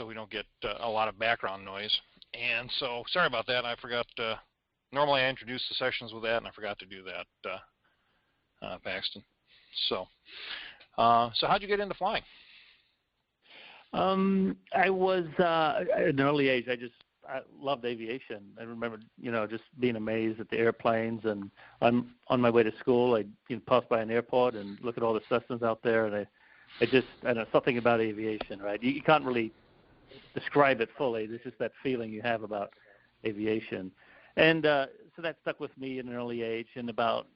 so we don't get a lot of background noise. And so, sorry about that. I forgot. Normally, I introduce the sessions with that, and I forgot to do that, Paxton. So how'd you get into flying? I was at an early age. I loved aviation. I remember, just being amazed at the airplanes. And I'm on my way to school. I'd pass by an airport and look at all the Cessnas out there, and I don't know, something about aviation, right? You can't really describe it fully. There's just that feeling you have about aviation. And so that stuck with me at an early age. And about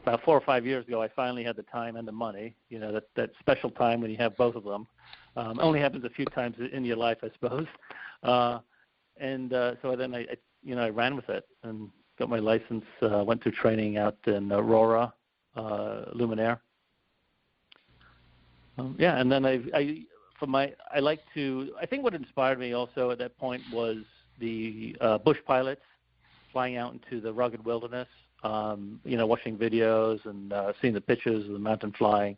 4 or 5 years ago, I finally had the time and the money, that special time when you have both of them. Only happens a few times in your life, I suppose. So then I ran with it and got my license, went through training out in Aurora, Luminaire. And then I think what inspired me also at that point was the bush pilots flying out into the rugged wilderness, watching videos and seeing the pictures of the mountain flying.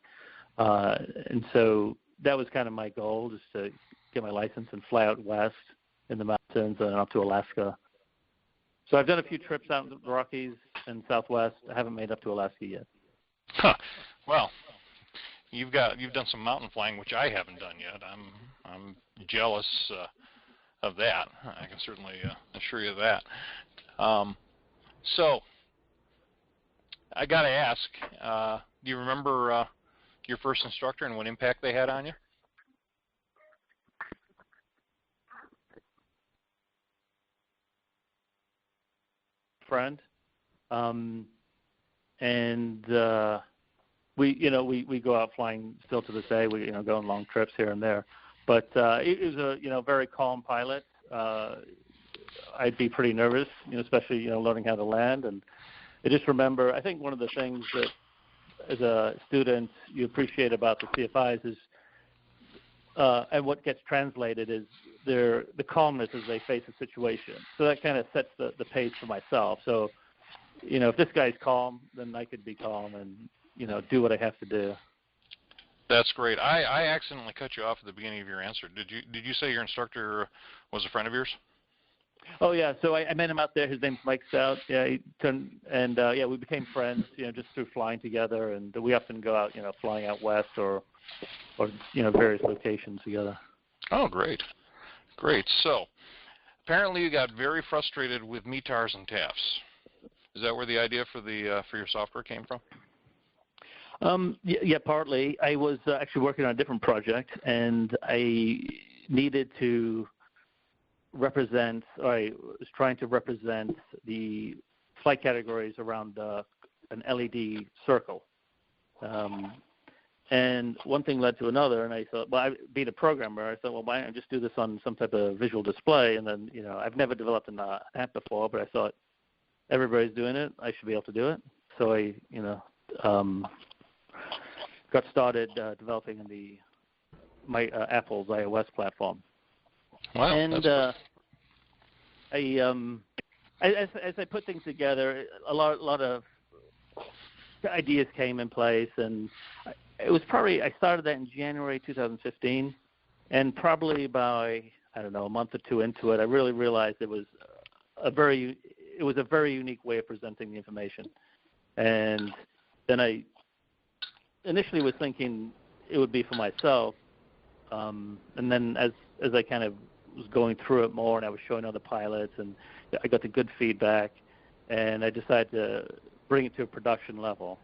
And so that was kind of my goal, just to get my license and fly out west in the mountains and up to Alaska. So I've done a few trips out in the Rockies and Southwest. I haven't made up to Alaska yet. Huh. Well, you've done some mountain flying, which I haven't done yet. I'm jealous of that. I can certainly assure you of that. So I got to ask, do you remember your first instructor and what impact they had on you? Friend, we go out flying still to this day. We go on long trips here and there, but it was a very calm pilot. I'd be pretty nervous, especially learning how to land. And I just remember, I think one of the things that as a student you appreciate about the CFIs is, and what gets translated is the calmness as they face a situation. So that kind of sets the pace for myself. So, if this guy's calm, then I could be calm and, do what I have to do. That's great. I accidentally cut you off at the beginning of your answer. Did you say your instructor was a friend of yours? Oh yeah, so I met him out there. His name's Mike Stout. Yeah, we became friends. Just through flying together, and we often go out, flying out west or various locations together. Oh, great. So, apparently you got very frustrated with METARs and TAFs. Is that where the idea for your software came from? Yeah, partly. I was actually working on a different project, and I needed to I was trying to represent the flight categories around an LED circle. And one thing led to another, and I thought, being a programmer, I thought, well, why don't I just do this on some type of visual display? And then, I've never developed an app before, but I thought everybody's doing it. I should be able to do it. So I, got started developing in my Apple's iOS platform. Wow, and as I put things together, a lot of ideas came in place, and it was probably, I started that in January 2015, and probably by, a month or two into it, I really realized it was a very unique way of presenting the information. And then I initially was thinking it would be for myself, and then as I kind of was going through it more, and I was showing other pilots, and I got the good feedback, and I decided to bring it to a production level.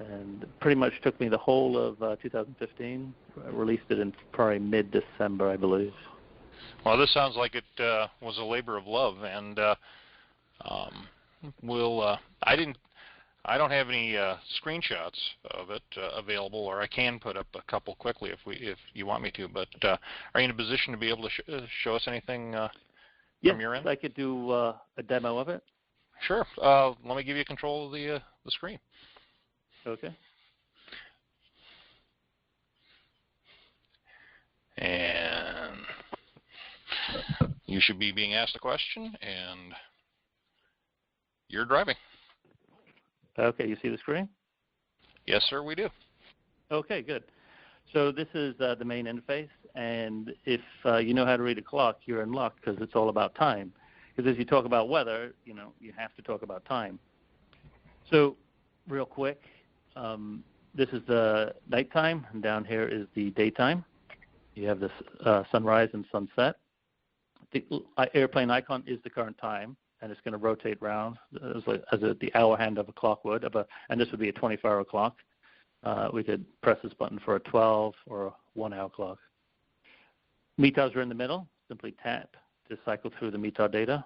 And it pretty much took me the whole of 2015. I released it in probably mid-December, I believe. Well, this sounds like it was a labor of love, and I don't have any screenshots of it available, or I can put up a couple quickly if you want me to. But are you in a position to be able to show us anything from your end? Yes, I could do a demo of it. Sure. Let me give you control of the screen. Okay. And you should be being asked a question, and you're driving. Okay, you see the screen? Yes, sir, we do. Okay, good. So this is the main interface, and if you know how to read a clock, you're in luck because it's all about time. Because as you talk about weather, you have to talk about time. So real quick, this is the nighttime, and down here is the daytime. You have this sunrise and sunset. The airplane icon is the current time, and it's going to rotate around as the hour hand of a clock would, and this would be a 24-hour clock. We could press this button for a 12 or a 1-hour clock. METARs are in the middle. Simply tap to cycle through the METAR data.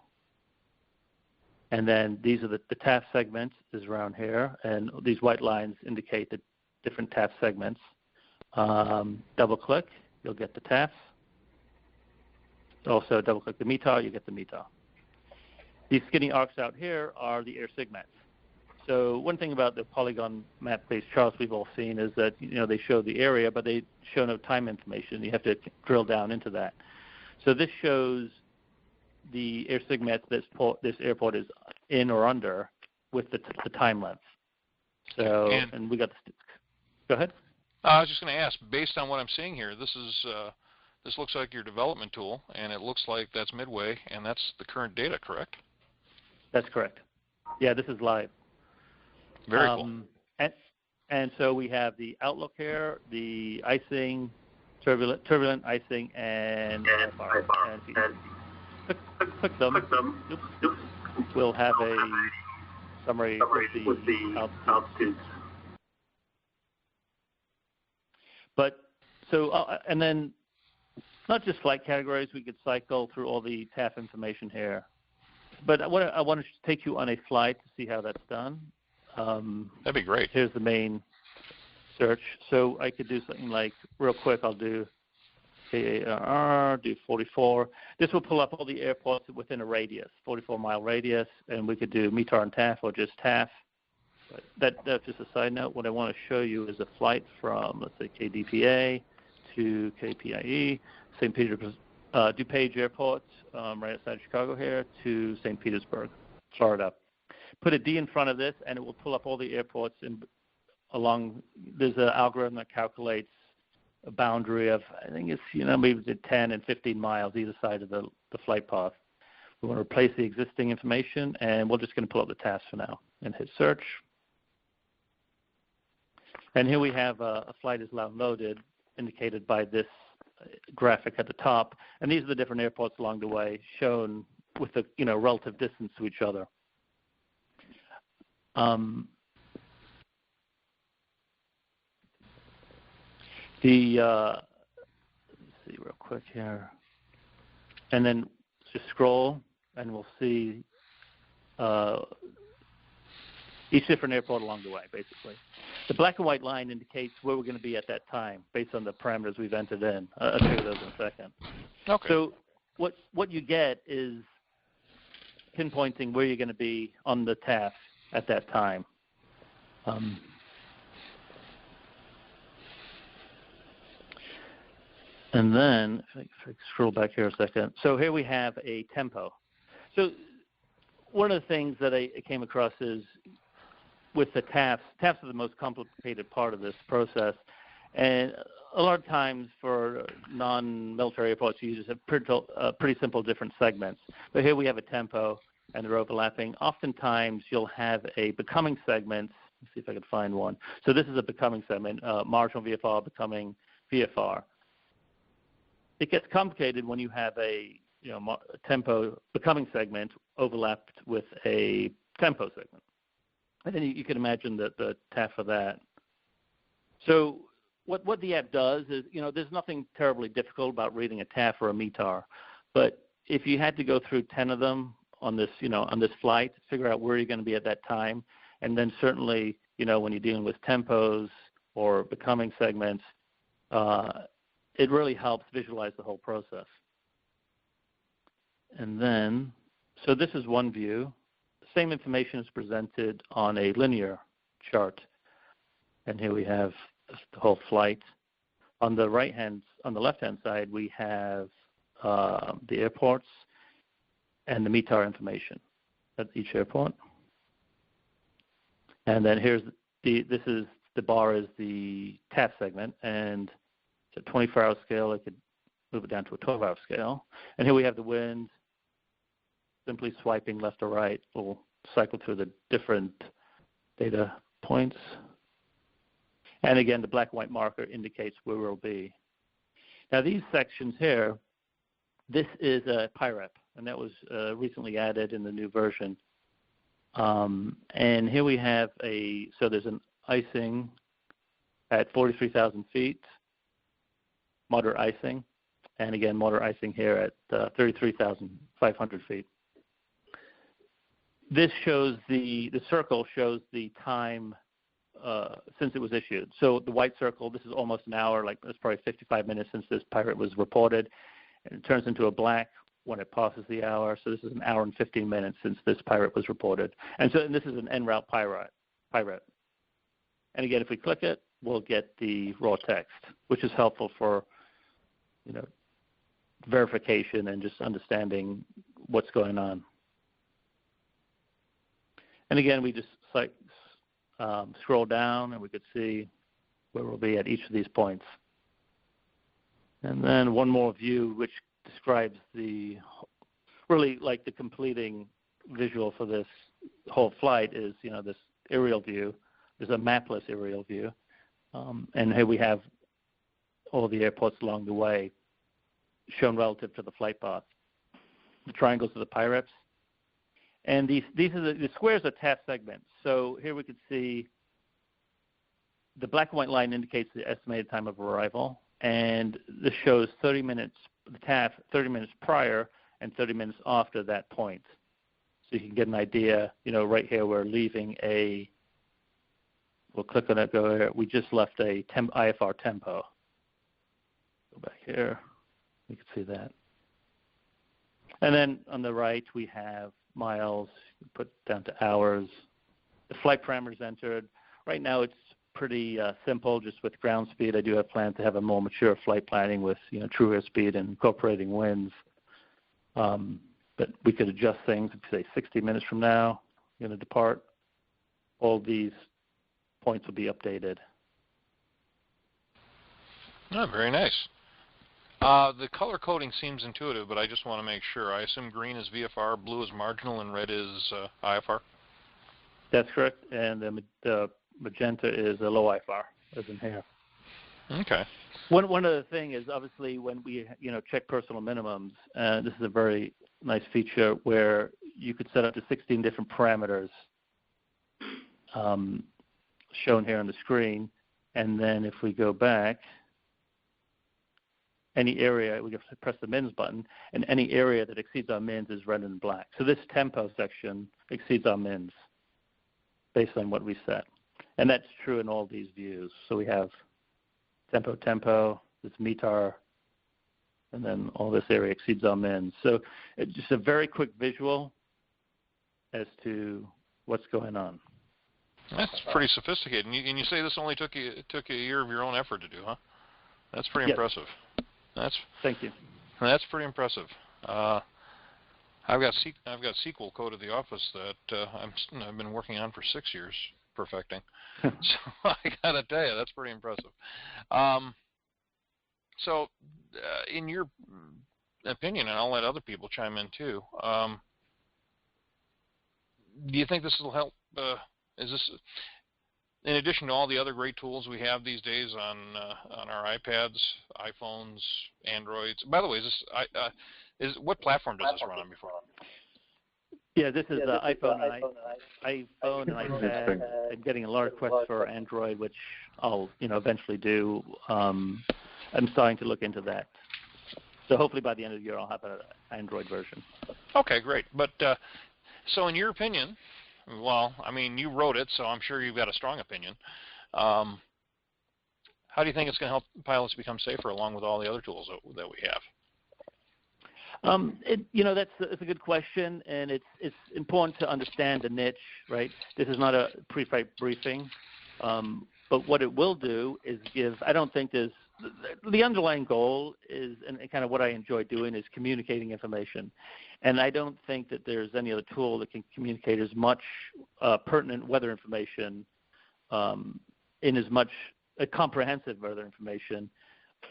And then these are the TAF segments is around here, and these white lines indicate the different TAF segments. Double click, you'll get the TAFs. Also double click the METAR, you get the METAR. These skinny arcs out here are the air segments. So one thing about the polygon map-based charts we've all seen is that they show the area, but they show no time information. You have to drill down into that. So this shows the air segments this airport is in or under with the time length. So and we got go ahead. I was just going to ask, based on what I'm seeing here, this looks like your development tool, and it looks like that's Midway, and that's the current data, correct? That's correct. Yeah, this is live. Very cool. And so we have the outlook here, the icing, turbulent icing, and IFR. And if you click them, we'll have a summary with the altitudes. But so, and then not just flight categories, we could cycle through all the TAF information here. But I want to take you on a flight to see how that's done. That'd be great. Here's the main search. So I could do something like, real quick, I'll do KARR, do 44. This will pull up all the airports within a radius, 44-mile radius, and we could do METAR and TAF or just TAF. But that's just a side note. What I want to show you is a flight from, let's say, KDPA to KPIE, St. Petersburg, DuPage Airport, right outside Chicago here, to St. Petersburg, Florida. Put a D in front of this, and it will pull up all the airports along. There's an algorithm that calculates a boundary of, I think it's, maybe 10 and 15 miles either side of the flight path. We want to replace the existing information, and we're just going to pull up the task for now and hit search. And here we have a flight is now loaded, indicated by this graphic at the top. And these are the different airports along the way, shown with the relative distance to each other. Let's see real quick here. And then just scroll, and we'll see each different airport along the way, basically. The black and white line indicates where we're going to be at that time based on the parameters we've entered in. I'll show you those in a second. Okay. So what you get is pinpointing where you're going to be on the TAF at that time. And then, if I scroll back here a second. So here we have a tempo. So one of the things that I came across is with the TAFs are the most complicated part of this process. And a lot of times for non-military airports, you just have pretty simple different segments. But here we have a tempo, and they're overlapping. Oftentimes, you'll have a becoming segment. Let's see if I can find one. So this is a becoming segment, marginal VFR becoming VFR. It gets complicated when you have a tempo becoming segment overlapped with a tempo segment. And then you can imagine the TAF for that. So what the app does is, there's nothing terribly difficult about reading a TAF or a METAR. But if you had to go through 10 of them on this, on this flight, figure out where you're going to be at that time, and then certainly, when you're dealing with tempos or becoming segments, it really helps visualize the whole process. And then, so this is one view. The same information is presented on a linear chart. And here we have the whole flight. On the left-hand side, we have the airports and the METAR information at each airport. And then here's the bar is the TAF segment, and It's a 24-hour scale. I could move it down to a 12-hour scale. And here we have the wind. Simply swiping left or right will cycle through the different data points. And again, the black and white marker indicates where we'll be. Now these sections here, this is a PIREP, and that was recently added in the new version. And here we have so there's an icing at 43,000 feet, moderate icing, and again, moderate icing here at 33,500 feet. This shows the circle shows the time since it was issued. So the white circle, this is almost an hour, like it's probably 55 minutes since this pirate was reported. And it turns into a black when it passes the hour. So this is an hour and 15 minutes since this pirate was reported. And this is an en route pirate. And again, if we click it, we'll get the raw text, which is helpful for, verification and just understanding what's going on. And again, we just scroll down and we could see where we'll be at each of these points. And then one more view which describes really like the completing visual for this whole flight is, this aerial view. There's a mapless aerial view. And here we have all the airports along the way shown relative to the flight path. The triangles are the PIREPs. And these are the squares are task segments. So here we can see the black and white line indicates the estimated time of arrival, and this shows 30 minutes, the TAF 30 minutes prior and 30 minutes after that point. So you can get an idea, right here we're leaving we'll click on it, go here. We just left a IFR tempo. Go back here, you can see that. And then on the right we have miles, put down to hours. The flight parameters entered. Right now it's pretty simple, just with ground speed. I do have plans to have a more mature flight planning with true airspeed and incorporating winds. But we could adjust things. If you say 60 minutes from now, you're going to depart, all these points will be updated. Oh, very nice. The color coding seems intuitive, but I just want to make sure. I assume green is VFR, blue is marginal, and red is IFR? That's correct, and the magenta is a low IFR, as in here. Okay. One other thing is, obviously, when we check personal minimums, this is a very nice feature where you could set up to 16 different parameters shown here on the screen, and then if we go back, any area, we can press the mins button, and any area that exceeds our mins is red and black. So this tempo section exceeds our mins based on what we set. And that's true in all these views. So we have tempo, this METAR, and then all this area exceeds our mins. So it's just a very quick visual as to what's going on. That's pretty sophisticated. And you say this only took you a year of your own effort to do, huh? That's pretty impressive. Thank you. That's pretty impressive. I've got SQL code at the office that I've been working on for 6 years perfecting. So I gotta tell you, that's pretty impressive. So in your opinion, and I'll let other people chime in too, do you think this will help? Is this, in addition to all the other great tools we have these days on our iPads, iPhones, Androids? By the way, what platform does this run on before? Yeah, this is iPhone and iPad. I'm getting a lot of requests for Android, which I'll eventually do. I'm starting to look into that. So hopefully by the end of the year I'll have an Android version. Okay, great. But so in your opinion, well, I mean, you wrote it, so I'm sure you've got a strong opinion. How do you think it's going to help pilots become safer along with all the other tools that we have? That's a good question, and it's important to understand the niche, right? This is not a pre-flight briefing, but what it will do is I don't think the underlying goal is, and kind of what I enjoy doing, is communicating information. And I don't think that there's any other tool that can communicate as much pertinent weather information in as much comprehensive weather information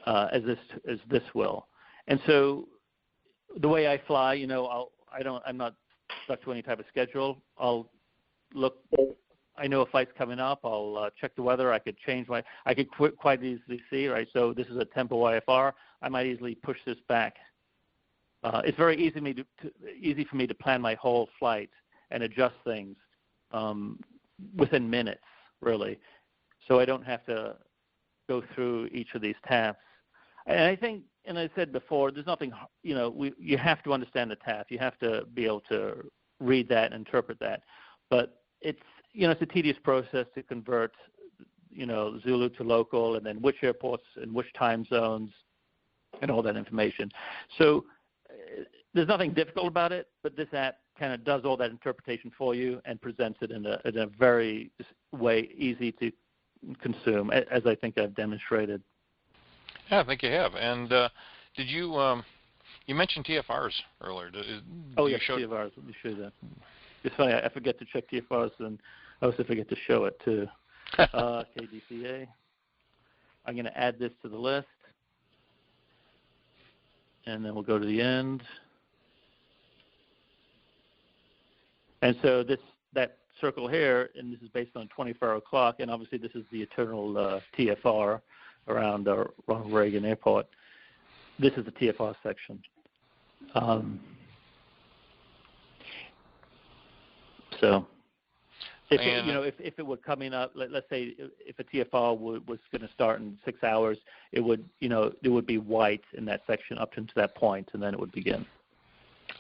as this will. And so the way I fly, I'm not stuck to any type of schedule. I'll look. I know a flight's coming up. I'll check the weather. I could quite easily see, right? So this is a tempo IFR. I might easily push this back. It's very easy for me to plan my whole flight and adjust things within minutes, really. So I don't have to go through each of these tabs. And I think, and I said before, there's nothing, you have to understand the tab. You have to be able to read that and interpret that. But it's a tedious process to convert, Zulu to local, and then which airports and which time zones and all that information. So there's nothing difficult about it, but this app kind of does all that interpretation for you and presents it in a very easy to consume, as I think I've demonstrated. Yeah, I think you have. And did you you mentioned TFRs earlier? Yes, TFRs. Let me show you that. It's funny, I forget to check TFRs, and I also forget to show it too. KDCA. I'm going to add this to the list, and then we'll go to the end. And so that circle here, and this is based on 24-hour clock, and obviously this is the eternal TFR around Ronald Reagan Airport. This is the TFR section. So, if it were coming up, let's say if a TFR was going to start in 6 hours, it would be white in that section up to that point, and then it would begin.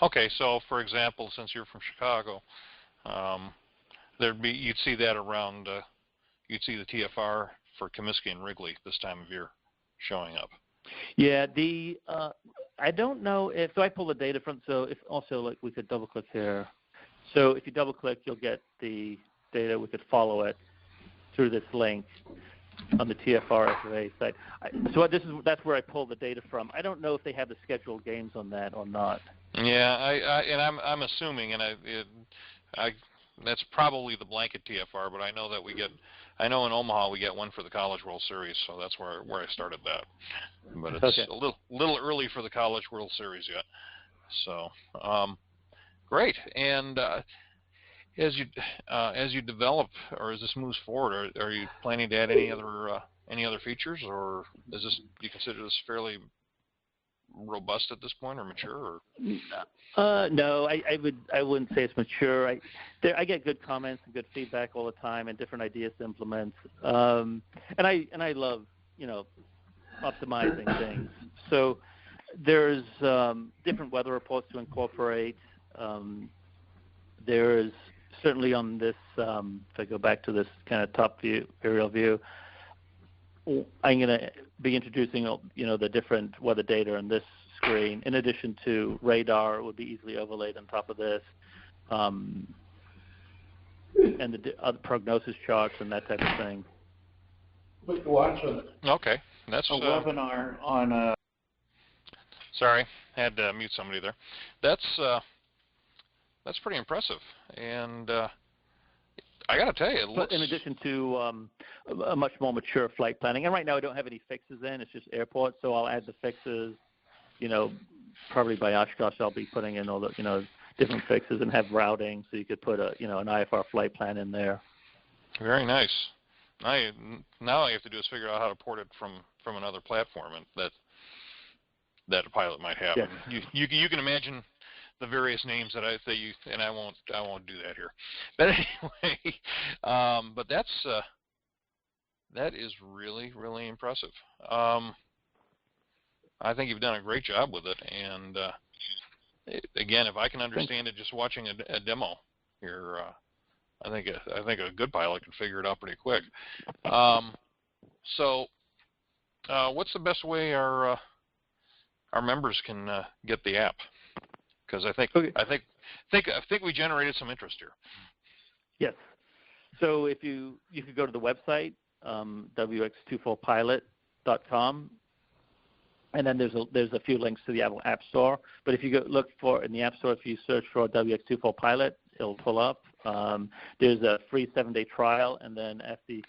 Okay, so for example, since you're from Chicago, you'd see that around. You'd see the TFR for Comiskey and Wrigley this time of year showing up. Yeah, I don't know if I pull the data from. So if also we could double click here. So if you double click, you'll get the data. We could follow it through this link on the TFR FAA site. That's where I pulled the data from. I don't know if they have the scheduled games on that or not. Yeah, I'm assuming, and that's probably the blanket TFR, but I know that I know in Omaha we get one for the College World Series, so that's where I started that. But it's okay. a little early for the College World Series yet. So, great. And as you develop, or as this moves forward, are you planning to add any other features, or do you consider this fairly robust at this point, or mature? Or? No, I wouldn't say it's mature. I get good comments and good feedback all the time, and different ideas to implement. And I love optimizing things. So there's different weather reports to incorporate. There's certainly on this. If I go back to this kind of top view, aerial view, I'm going to be introducing, the different weather data on this screen. In addition to radar, it would be easily overlaid on top of this, and the other prognosis charts and that type of thing. Quick watch on okay, that's a webinar on. Sorry, had to mute somebody there. That's pretty impressive, and I got to tell you, it looks. But in addition to a much more mature flight planning, and right now I don't have any fixes in. It's just airports, so I'll add the fixes. Probably by Oshkosh, I'll be putting in all the different fixes and have routing, so you could put an IFR flight plan in there. Very nice. Now I have to do is figure out how to port it from another platform that a pilot might have. Yes. You can imagine the various names that you, and I won't do that here. But anyway, but that is really, really impressive. I think you've done a great job with it, and again, if I can understand it just watching a demo here, I think a good pilot can figure it out pretty quick. So, what's the best way our members can get the app? Because I think we generated some interest here. Yes. So if you could go to the website wx24pilot.com, and then there's a few links to the Apple App Store. But if you look for in the App Store, if you search for WX24Pilot, it'll pull up. There's a free 7-day trial, and then the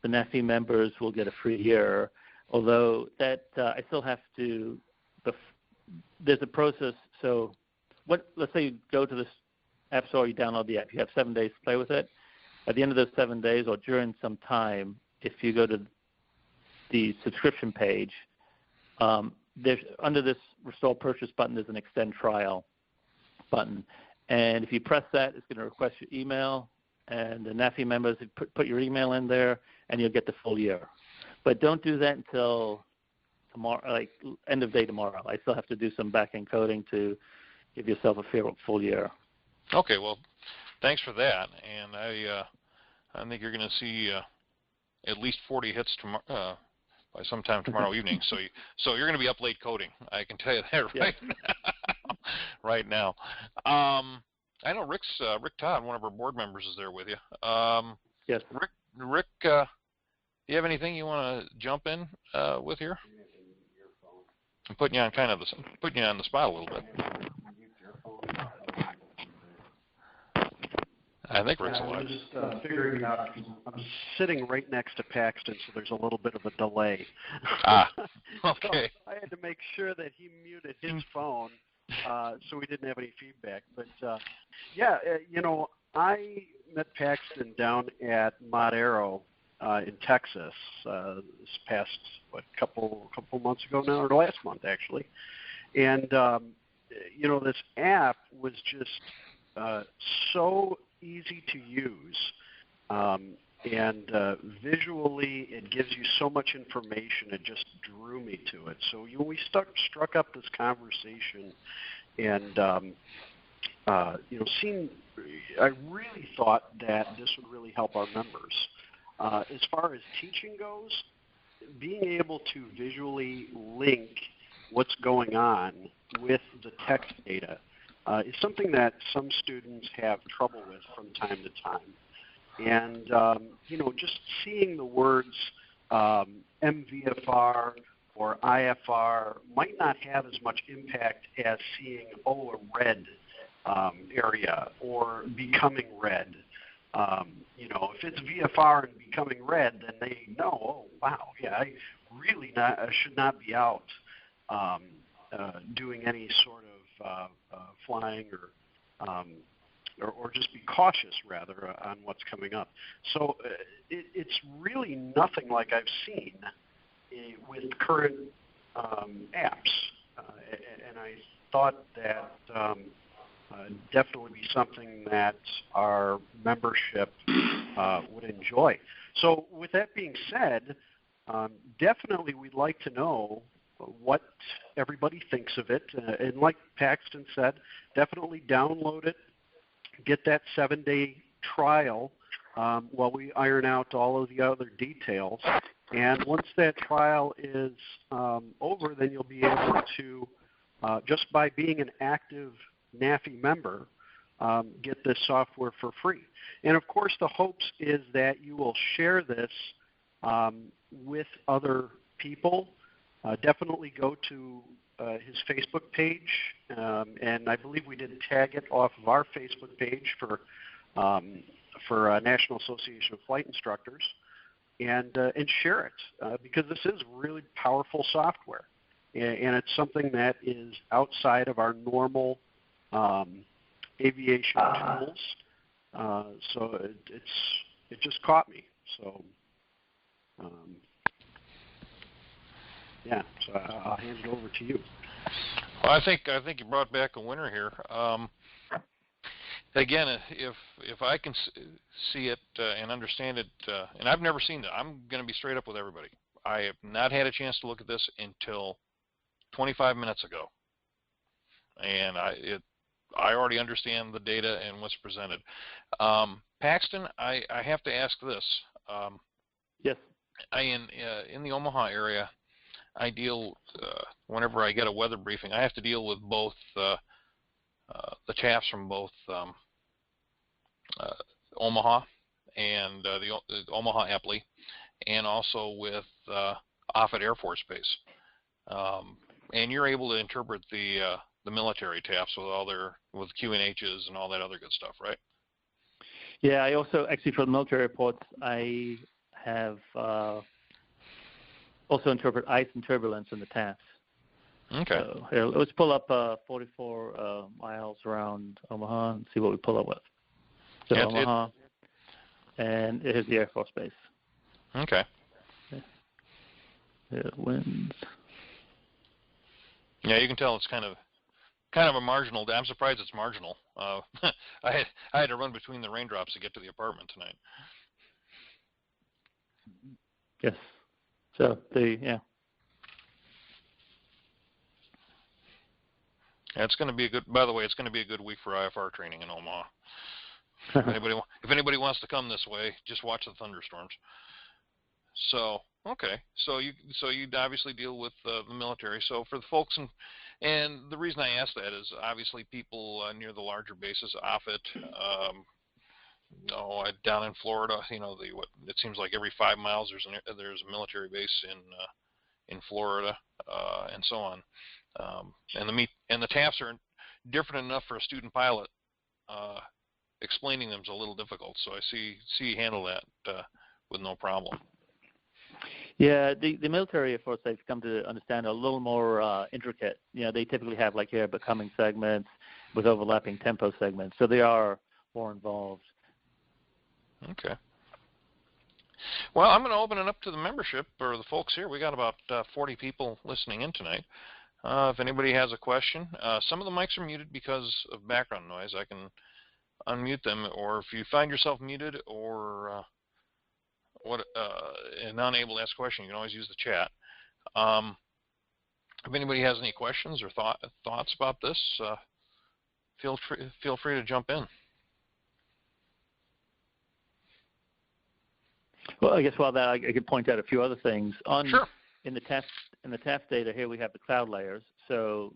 NAFI members will get a free year. Although that I still have to. There's a process. So, let's say you go to this App Store, you download the app. You have 7 days to play with it. At the end of those 7 days, or during some time, if you go to the subscription page, there's under this Restore Purchase button, there's an Extend Trial button, and if you press that, it's going to request your email, and the NAFI members put your email in there, and you'll get the full year. But don't do that until tomorrow, like end of day tomorrow. I still have to do some back-end coding to give yourself a full year. Okay, well, thanks for that, and I think you're going to see at least 40 hits tomorrow. By sometime tomorrow evening, so you're going to be up late coding. I can tell you that right now. I know Rick Todd, one of our board members, is there with you. Yes. Rick, do you have anything you want to jump in with here? I'm putting you on on the spot a little bit. I think Rick's alive. I'm just figuring it out. I'm sitting right next to Paxton, so there's a little bit of a delay. Okay. So I had to make sure that he muted his phone so we didn't have any feedback. But, I met Paxton down at Mod Arrow in Texas this past, couple months ago now, or last month, actually. And, this app was just so easy to use, and visually it gives you so much information. It just drew me to it. So when we struck up this conversation, and I really thought that this would really help our members. As far as teaching goes, being able to visually link what's going on with the text data is something that some students have trouble with from time to time. And, just seeing the words MVFR or IFR might not have as much impact as seeing, a red area or becoming red. If it's VFR and becoming red, then they know, I really should not be out doing any sort of flying or just be cautious rather on what's coming up. So it's really nothing like I've seen with current apps, and I thought that definitely be something that our membership would enjoy. So with that being said, definitely we'd like to know what everybody thinks of it. And like Paxton said, definitely download it, get that 7-day trial while we iron out all of the other details. And once that trial is over, then you'll be able to, just by being an active NAFI member, get this software for free. And of course, the hopes is that you will share this with other people. Definitely go to his Facebook page, and I believe we did tag it off of our Facebook page for National Association of Flight Instructors, and share it because this is really powerful software, and it's something that is outside of our normal aviation tools. So it just caught me. So. So I'll hand it over to you. Well, I think you brought back a winner here. Again, if I can see it and understand it, and I've never seen it, I'm going to be straight up with everybody. I have not had a chance to look at this until 25 minutes ago, and I already understand the data and what's presented. Paxton, I have to ask this. Yes. In the Omaha area, I deal, whenever I get a weather briefing, I have to deal with both the chaffs from both Omaha and the Omaha Epley, and also with Offutt Air Force Base. And you're able to interpret the military TAFs with QNHs and all that other good stuff, right? Yeah, I also, actually for the military reports, I have also interpret ice and turbulence in the TAFs. Okay. So here, let's pull up 44 miles around Omaha and see what we pull up with. So Yeah, Omaha, and here's the Air Force Base. Okay. Winds. Yeah, you can tell it's kind of a marginal. I'm surprised it's marginal. I had to run between the raindrops to get to the apartment tonight. Yes. So Yeah, it's going to be a good. By the way, it's going to be a good week for IFR training in Omaha. If anybody wants to come this way, just watch the thunderstorms. So okay, so you obviously deal with the military. So for the folks and the reason I ask that is obviously people near the larger bases, Offutt, down in Florida, it seems like every 5 miles there's a military base in Florida, and so on. And the TAFs are different enough for a student pilot. Explaining them is a little difficult, so I see you handle that with no problem. Yeah, the military, of course, they've come to understand a little more intricate. They typically have like here becoming segments with overlapping tempo segments, so they are more involved. Okay. Well, I'm going to open it up to the membership or the folks here. We got about 40 people listening in tonight. If anybody has a question, some of the mics are muted because of background noise. I can unmute them, or if you find yourself muted or and unable to ask a question, you can always use the chat. If anybody has any questions or thoughts about this, feel free to jump in. Well, I guess while that I could point out a few other things. Sure. In the TAF data here, we have the cloud layers. So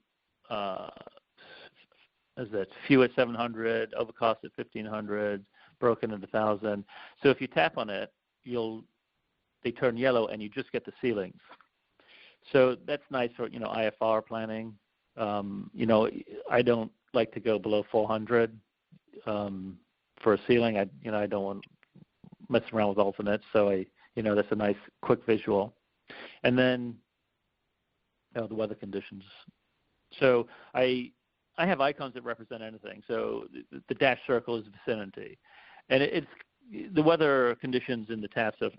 as that few at 700, overcast at 1500, broken at 1000. So if you tap on it, they turn yellow and you just get the ceilings. So that's nice for IFR planning. I don't like to go below 400 for a ceiling. I don't want messing around with alternates, so that's a nice quick visual. And then the weather conditions. So I have icons that represent anything. So the dashed circle is vicinity, and it's the weather conditions in the TAFs are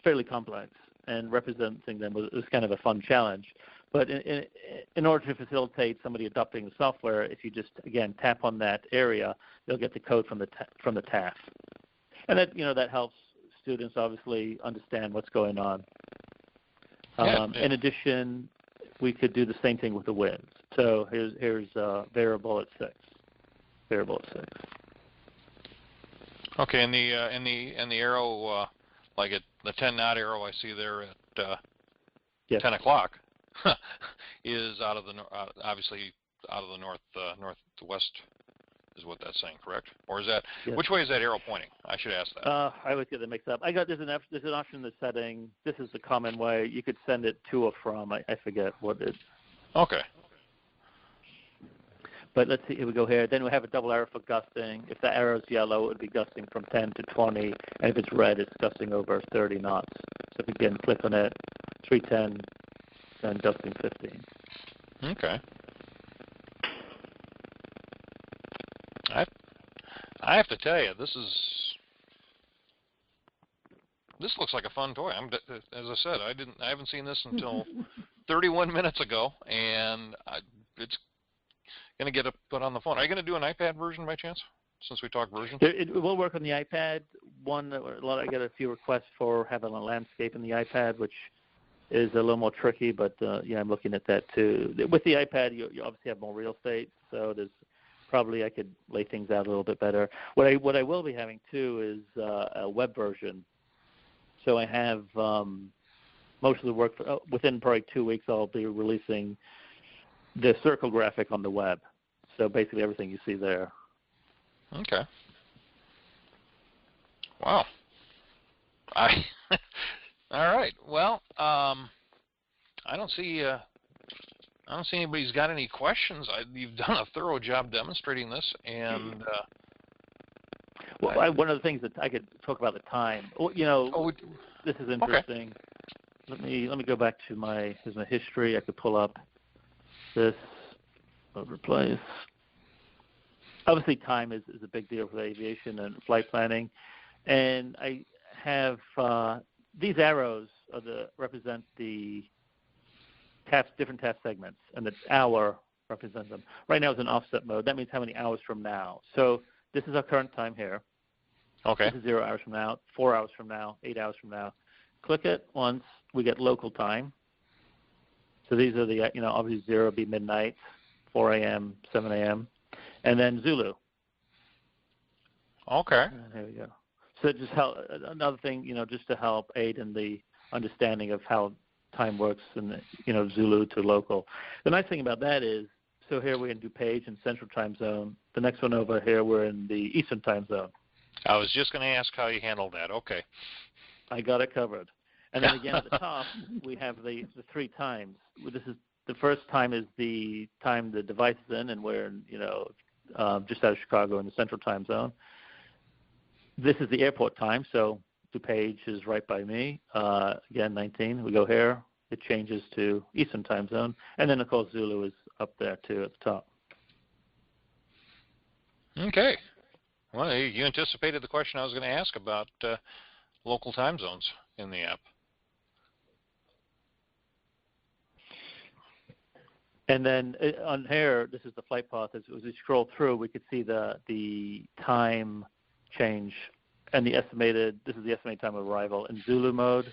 fairly complex, and representing them was kind of a fun challenge. But in order to facilitate somebody adopting the software, if you just again tap on that area, they'll get the code from the TAF, and that helps students obviously understand what's going on. In addition, we could do the same thing with the winds. So here's variable at 6. Variable at 6. Okay, and the arrow, like the 10 knot arrow I see there at yes. 10 o'clock, is obviously out of the northwest, is what that's saying, correct? Or is that yes. Which way is that arrow pointing? I should ask that. I always get them mixed up. There's an option in the setting. This is the common way. You could send it to or from. I forget what it is. Okay. But let's see, here we go here. Then we have a double arrow for gusting. If that arrow is yellow, it would be gusting from 10 to 20. And if it's red, it's gusting over 30 knots. So if we again click on it, 310, then gusting 15. Okay. I have to tell you, this looks like a fun toy. As I said, I haven't seen this until 31 minutes ago, and it's going to get put on the phone. Are you going to do an iPad version by chance, since we talked versions? It will work on the iPad. I get a few requests for having a landscape in the iPad, which is a little more tricky, but I'm looking at that too. With the iPad, you obviously have more real estate, so there's probably I could lay things out a little bit better. What I will be having too is a web version. So I have most of the work within probably 2 weeks. I'll be releasing the circle graphic on the web. So basically everything you see there. Okay. Wow. All right. Well, I don't see anybody's got any questions. You've done a thorough job demonstrating this, and one of the things that I could talk about the time. This is interesting. let me go back to here's my history. I could pull up this, replace. Obviously, time is a big deal for aviation and flight planning, and I have these arrows represent the different task segments, and the hour represents them. Right now it's in offset mode. That means how many hours from now. So this is our current time here. Okay. This is 0 hours from now, 4 hours from now, 8 hours from now. Click it once, we get local time. So these are the, obviously 0 would be midnight, 4 a.m., 7 a.m., and then Zulu. Okay. There we go. So just another thing, just to help aid in the understanding of how time works in Zulu to local. The nice thing about that is, so here we're in DuPage in Central Time Zone. The next one over here, we're in the Eastern Time Zone. I was just going to ask how you handled that. Okay. I got it covered. And then again at the top, we have the 3 times. This is the first time is the time the device is in, and we're in, just out of Chicago in the Central Time Zone. This is the airport time, so DuPage is right by me. Again, 19. We go here. It changes to Eastern Time Zone. And then, of course, Zulu is up there, too, at the top. Okay. Well, you anticipated the question I was going to ask about local time zones in the app. And then on here, this is the flight path. As we scroll through, we could see the time change and this is the estimated time of arrival in Zulu mode,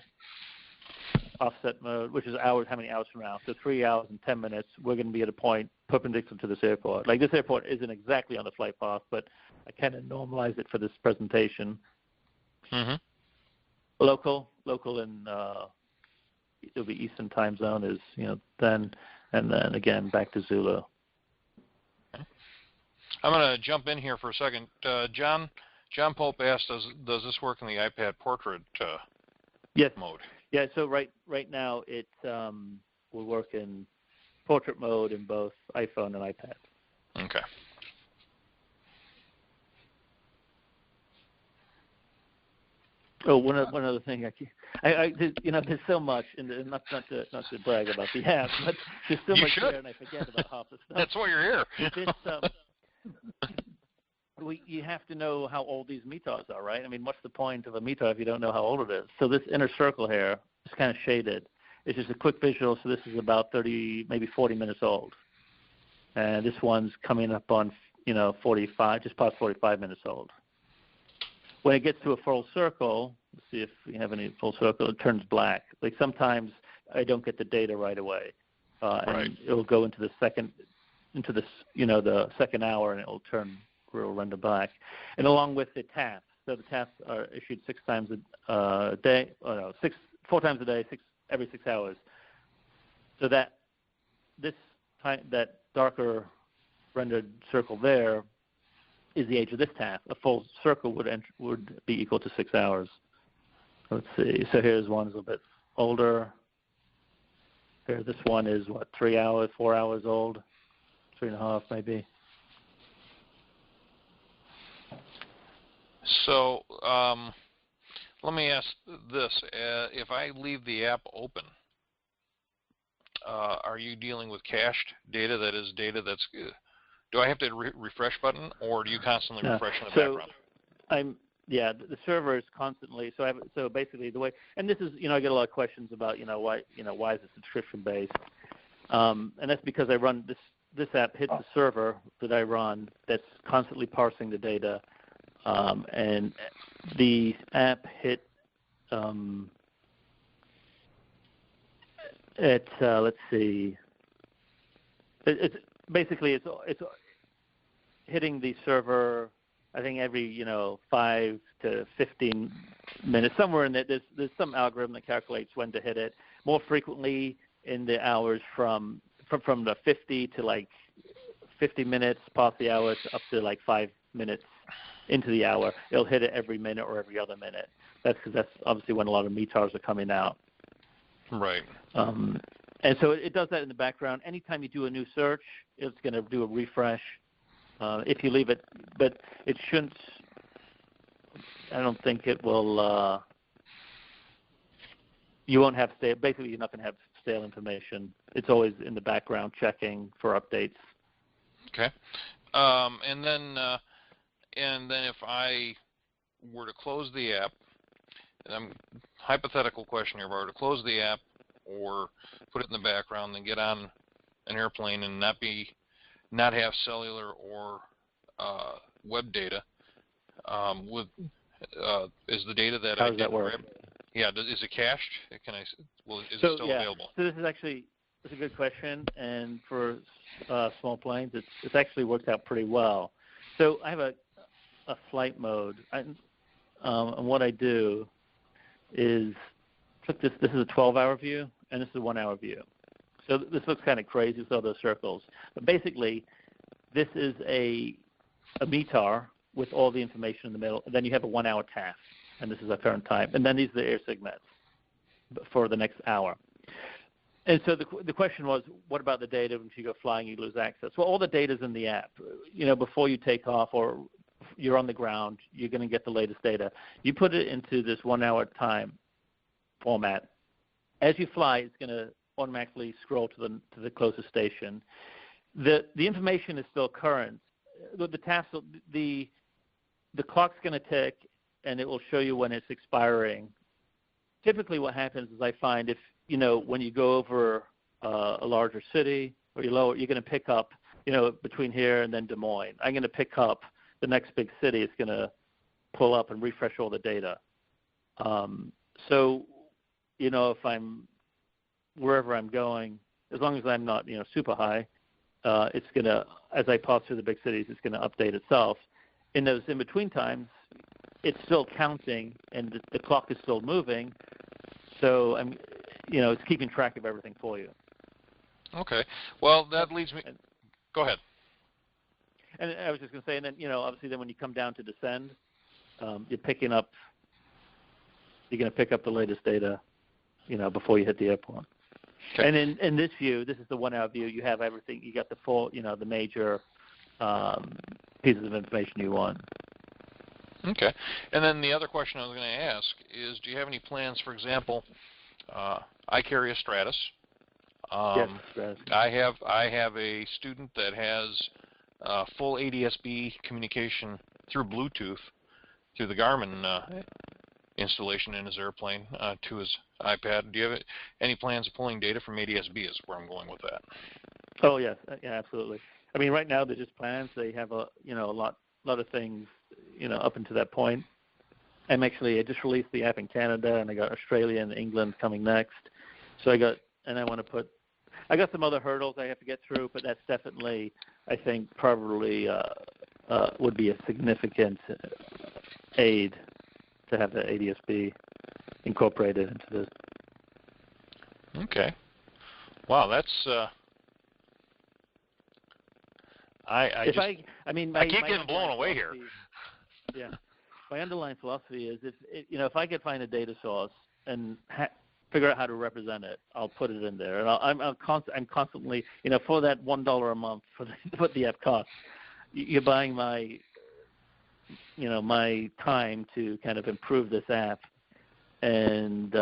offset mode, which is hours, how many hours from now. So 3 hours and 10 minutes, we're going to be at a point perpendicular to this airport. Like this airport isn't exactly on the flight path, but I kind of normalized it for this presentation. Mm-hmm. Local in it'll be Eastern Time Zone is then, and then again back to Zulu. I'm going to jump in here for a second. John Pope asked, does this work in the iPad portrait yes. mode? Yeah, so right now it will work in portrait mode in both iPhone and iPad. Okay. Oh, one other thing, there's so much, and not to brag about the app, but there's so much there, and I forget about half the stuff. That's why you're here. You have to know how old these METARs are, right? I mean, what's the point of a METAR if you don't know how old it is? So this inner circle here is kind of shaded. It's just a quick visual, so this is about 30, maybe 40 minutes old. And this one's coming up on, 45, just past 45 minutes old. When it gets to a full circle, let's see if we have any full circle, it turns black. Like sometimes I don't get the data right away. And it'll go into the second hour, and it'll render black. And along with the taps, so the taps are issued 6 times a day, 4 times a day, every 6 hours. So that darker rendered circle there is the age of this tap. A full circle would be equal to 6 hours. Let's see. So here's one is a little bit older. Here, this one is 3 hours, 4 hours old, 3.5 maybe. So let me ask this. If I leave the app open, are you dealing with cached data? That is data that's do I have to refresh button, or do you constantly refresh in the background? The server is constantly, so basically the way, and this is, I get a lot of questions about, why is it subscription based? And that's because I run this app hits a server that I run that's constantly parsing the data. And the app hit let's see. It's basically it's hitting the server. I think every 5 to 15 minutes, somewhere in there. There's some algorithm that calculates when to hit it. More frequently in the hours from the 50 to 50 minutes past the hour up to 5 minutes into the hour. It'll hit it every minute or every other minute. That's because that's obviously when a lot of METARs are coming out. Right. And so it does that in the background. Anytime you do a new search, it's going to do a refresh. If you leave it, but it shouldn't. I don't think it will. you won't have basically you're not going to have stale information. It's always in the background checking for updates. Okay. And then if I were to close the app, hypothetical question here, if I were to close the app or put it in the background and get on an airplane and not have cellular or web data, is the data that How I does did that work? grab, is it cached? Is it still available? So it's a good question, and for small planes, it's actually worked out pretty well. So I have a flight mode, and what I do is this is a 12-hour view, and this is a 1-hour view. So this looks kind of crazy with all those circles, but basically, this is a METAR with all the information in the middle, and then you have a 1-hour task, and this is our current time, and then these are the air segments for the next hour. And so the question was, what about the data if you go flying, you lose access? Well, all the data is in the app. Before you take off or you're on the ground, you're going to get the latest data. You put it into this 1-hour time format. As you fly, it's going to automatically scroll to the closest station. The information is still current. The clock's going to tick, and it will show you when it's expiring. Typically, what happens is I find when you go over a larger city or you're going to pick up, between here and then Des Moines, I'm going to pick up the next big city. It's going to pull up and refresh all the data. So, if I'm wherever I'm going, as long as I'm not, super high, it's going to, as I pass through the big cities, it's going to update itself. In those in-between times, it's still counting and the clock is still moving. So it's keeping track of everything for you. Okay. Well, that leads me. Go ahead. And I was just going to say, and then obviously, then when you come down to descend, you're going to pick up the latest data, before you hit the airport. Okay. And in this view, this is the 1-hour view. You have everything. You got the full, the major pieces of information you want. Okay. And then the other question I was going to ask is, do you have any plans, for example, I carry a Stratus. Yes, Stratus. I have a student that has full ADS-B communication through Bluetooth through the Garmin installation in his airplane to his iPad. Do you have any plans of pulling data from ADS-B is where I'm going with that? Oh, yes. Yeah, absolutely. I mean, right now they're just plans. They have a lot of things, up until that point. I just released the app in Canada, and I got Australia and England coming next. So I got some other hurdles I have to get through, but that's definitely, I think, probably would be a significant aid to have the ADS-B incorporated into this. Okay. Wow, that's. I keep getting blown away here. Yeah. My underlying philosophy is if I could find a data source and figure out how to represent it, I'll put it in there. And I'm constantly, for that $1 a month for what the app costs, you're buying my time to kind of improve this app. And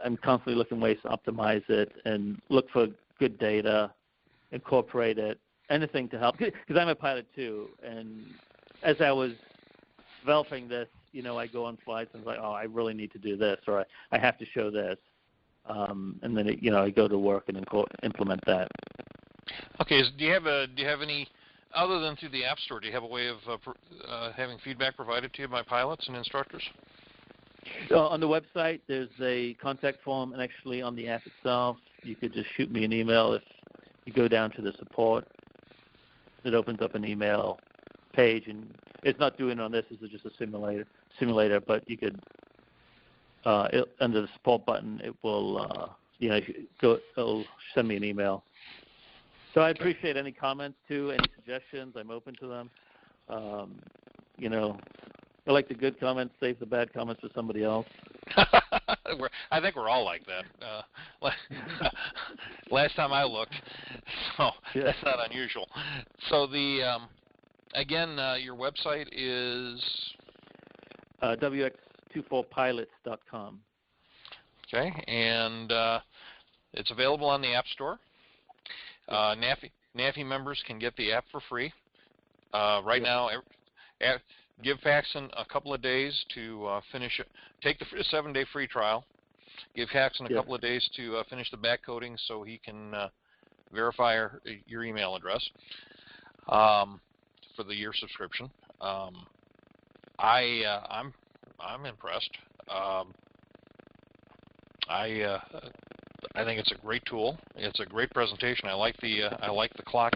I'm constantly looking ways to optimize it and look for good data, incorporate it, anything to help. Because I'm a pilot too, and as I was developing this, I go on flights and it's like, oh, I really need to do this, or I have to show this, and then I go to work and implement that. Okay. Do you have any other than through the App Store? Do you have a way of having feedback provided to you by pilots and instructors? On the website, there's a contact form, and actually on the app itself, you could just shoot me an email. If you go down to the support, it opens up an email page, and it's not doing it on this. This is just a simulator, but you could under the support button, it will it'll send me an email. So I appreciate any comments too, any suggestions. I'm open to them. I like the good comments, save the bad comments for somebody else. I think we're all like that. Last time I looked, so yeah. That's not unusual. So again, your website is wx24pilots.com. Okay, and it's available on the App Store. NAFI members can get the app for free. Right now, give Paxton a couple of days to finish it. Take the 7-day free trial. Give Paxton a couple of days to finish the back coding so he can verify your email address for the year subscription. I'm impressed. I think it's a great tool. It's a great presentation. I like the clock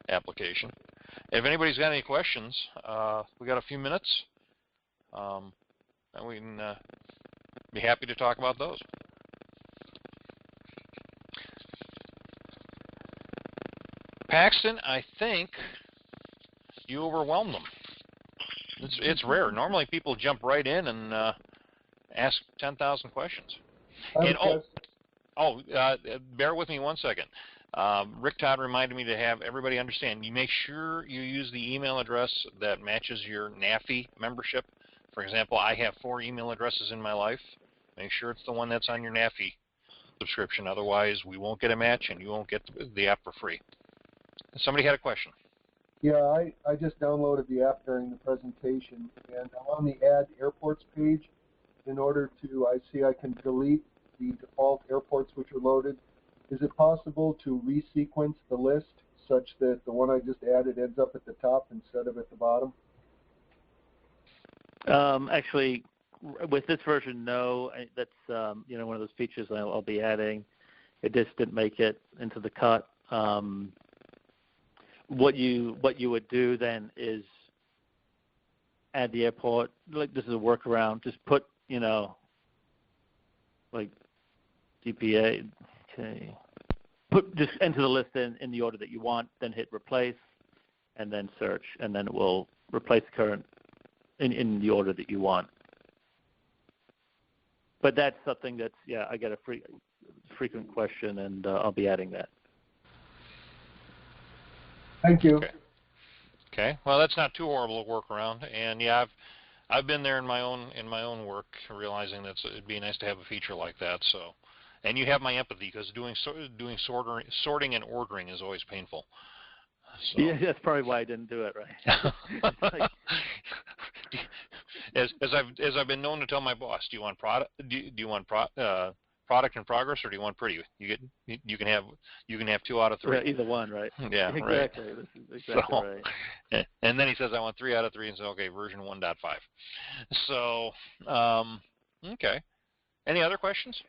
application. If anybody's got any questions, we got a few minutes, and we can be happy to talk about those. Paxton, I think you overwhelmed them. It's rare. Normally people jump right in and ask 10,000 questions. And bear with me one second. Rick Todd reminded me to have everybody understand. You make sure you use the email address that matches your NAFI membership. For example, I have 4 email addresses in my life. Make sure it's the one that's on your NAFI subscription. Otherwise, we won't get a match and you won't get the app for free. Somebody had a question. Yeah, I just downloaded the app during the presentation, and I'm on the Add Airports page. In order to, I can delete the default airports which are loaded. Is it possible to resequence the list such that the one I just added ends up at the top instead of at the bottom? Actually, with this version, no. That's one of those features I'll be adding. It just didn't make it into the cut. What you would do then is add the airport. Like, this is a workaround. Just put like DPA. Okay. Just enter the list in the order that you want. Then hit replace, and then search, and then it will replace the current in the order that you want. But that's something that's I get a frequent question, and I'll be adding that. Thank you. Okay. Well, that's not too horrible a workaround, and I've been there in my own work, realizing that it'd be nice to have a feature like that. So, and you have my empathy because doing sorting and ordering is always painful. So. Yeah, that's probably why I didn't do it, right? As I've been known to tell my boss, do you want product in progress, or do you want pretty? You can have 2 out of 3. Yeah, either one, right? Yeah, exactly. right. This is exactly right. And then he says, I want 3 out of 3, and say, okay, version 1.5. So, okay. Any other questions?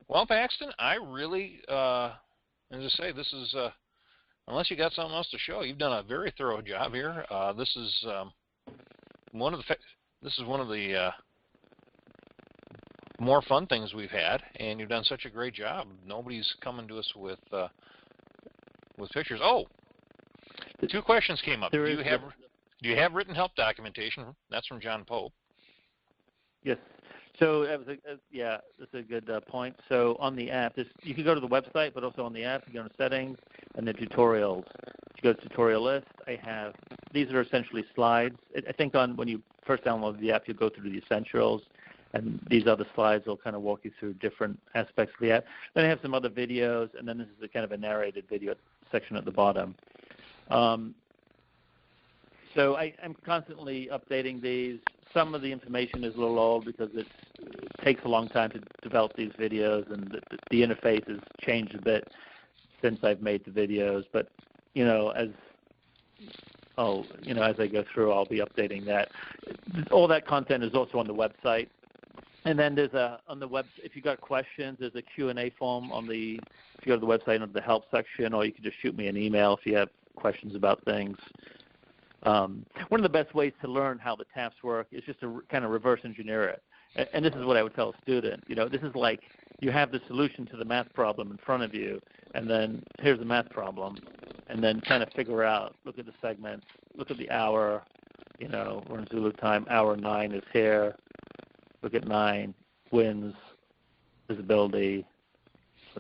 Well, Paxton, I really, as I say, this is unless you got something else to show, you've done a very thorough job here. This is one of the more fun things we've had, and you've done such a great job. Nobody's coming to us with pictures. Oh, 2 questions came up. Do you have written help documentation? That's from John Pope. Yes. So that was that's a good point. So on the app, you can go to the website, but also on the app, you go to settings and the tutorials. If you go to tutorial list, these are essentially slides. I think when you first download the app, you go through the essentials, and these other slides will kind of walk you through different aspects of the app. Then I have some other videos, and then this is a kind of a narrated video section at the bottom. So I'm constantly updating these. Some of the information is a little old because it takes a long time to develop these videos, and the interface has changed a bit since I've made the videos. But as I go through, I'll be updating that. All that content is also on the website. And then there's on the web, if you got questions, there's a Q&A form if you go to the website under the help section, or you can just shoot me an email if you have questions about things. One of the best ways to learn how the taps work is just to kind of reverse engineer it. And this is what I would tell a student. This is like you have the solution to the math problem in front of you, and then here's the math problem, and then kind of figure out, look at the segments, look at the hour, we're in Zulu time, hour 9 is here, look at 9, winds, visibility,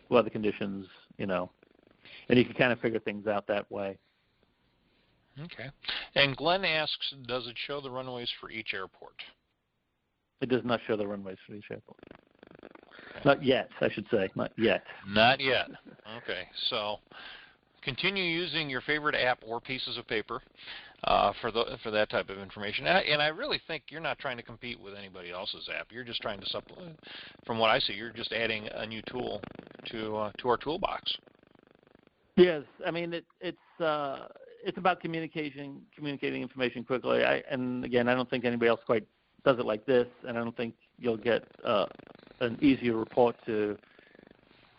weather conditions, and you can kind of figure things out that way. Okay. And Glenn asks, does it show the runways for each airport? It does not show the runways for each airport. Not yet, I should say. Not yet. Not yet. Okay, so continue using your favorite app or pieces of paper for that type of information. And I really think you're not trying to compete with anybody else's app. You're just trying to supplement. From what I see, you're just adding a new tool to our toolbox. Yes, I mean it's about communicating information quickly. And again, I don't think anybody else quite does it like this, and I don't think you'll get an easier report to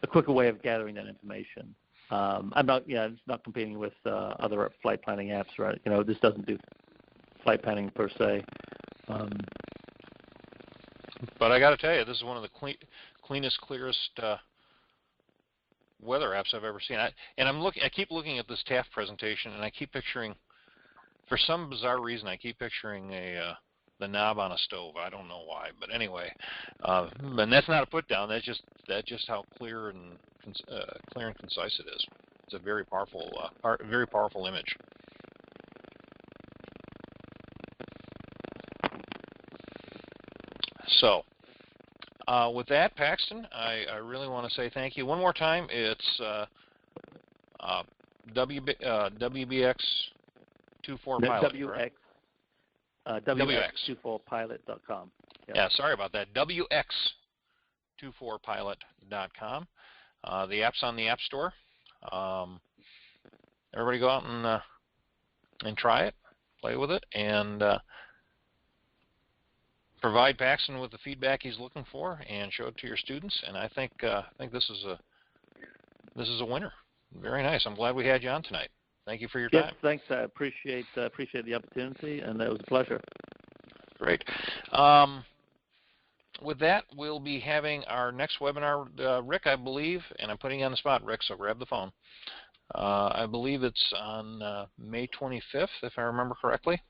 a quicker way of gathering that information. It's not competing with other flight planning apps, right? This doesn't do flight planning per se. But I got to tell you, this is one of the cleanest, clearest weather apps I've ever seen. I keep looking at this Taft presentation, and I keep picturing, for some bizarre reason, the knob on a stove. I don't know why, but anyway, and that's not a put down. That's just how clear and concise it is. It's a very powerful image. So, with that, Paxton, I really want to say thank you one more time. It's WBX24 Pilot. WX24pilot.com. Yeah, sorry about that. WX24pilot.com. The app's on the App Store. Everybody go out and try it, play with it, and provide Paxton with the feedback he's looking for, and show it to your students. And I think this is a winner. Very nice. I'm glad we had you on tonight. Thank you for your time. Yes, thanks. I appreciate the opportunity, and it was a pleasure. Great. With that, we'll be having our next webinar, Rick, I believe, and I'm putting you on the spot, Rick, so grab the phone. I believe it's on May 25th, if I remember correctly.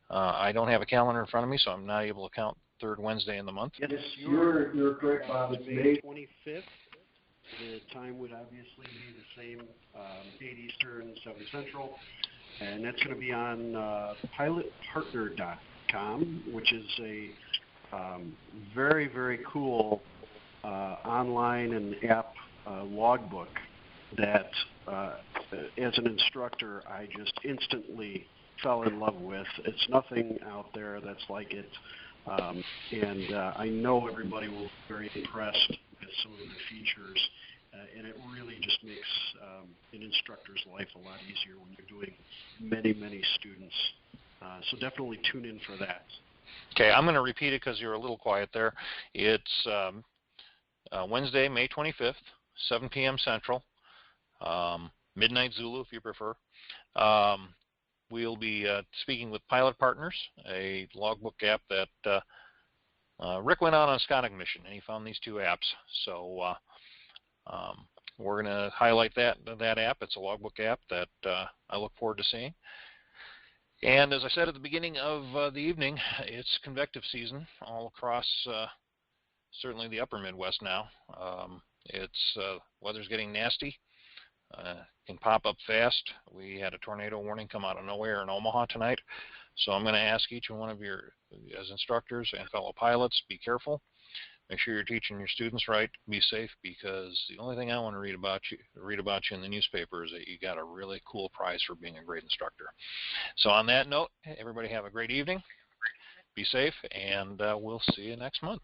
I don't have a calendar in front of me, so I'm not able to count third Wednesday in the month. Yes, You're correct, Bob. It's May 25th. The time would obviously be the same, 8 Eastern, 7 Central, and that's going to be on pilotpartner.com, which is a very, very cool online and app logbook that, as an instructor, I just instantly fell in love with. It's nothing out there that's like it, and I know everybody will be very impressed with some of the features, and it really just makes an instructor's life a lot easier when you're doing many, many students. So definitely tune in for that. Okay, I'm going to repeat it because you're a little quiet there. It's Wednesday, May 25th, 7 p.m. Central, midnight Zulu if you prefer. We'll be speaking with Pilot Partners, a logbook app that Rick went out on a scouting mission, and he found these two apps. So we're going to highlight that app. It's a logbook app that I look forward to seeing. And as I said at the beginning of the evening, it's convective season all across certainly the upper Midwest now. Weather's getting nasty. Can pop up fast. We had a tornado warning come out of nowhere in Omaha tonight. So I'm going to ask each and one of you as instructors and fellow pilots, be careful. Make sure you're teaching your students right. Be safe, because the only thing I want to read about you in the newspaper is that you got a really cool prize for being a great instructor. So on that note, everybody have a great evening. Be safe, and we'll see you next month.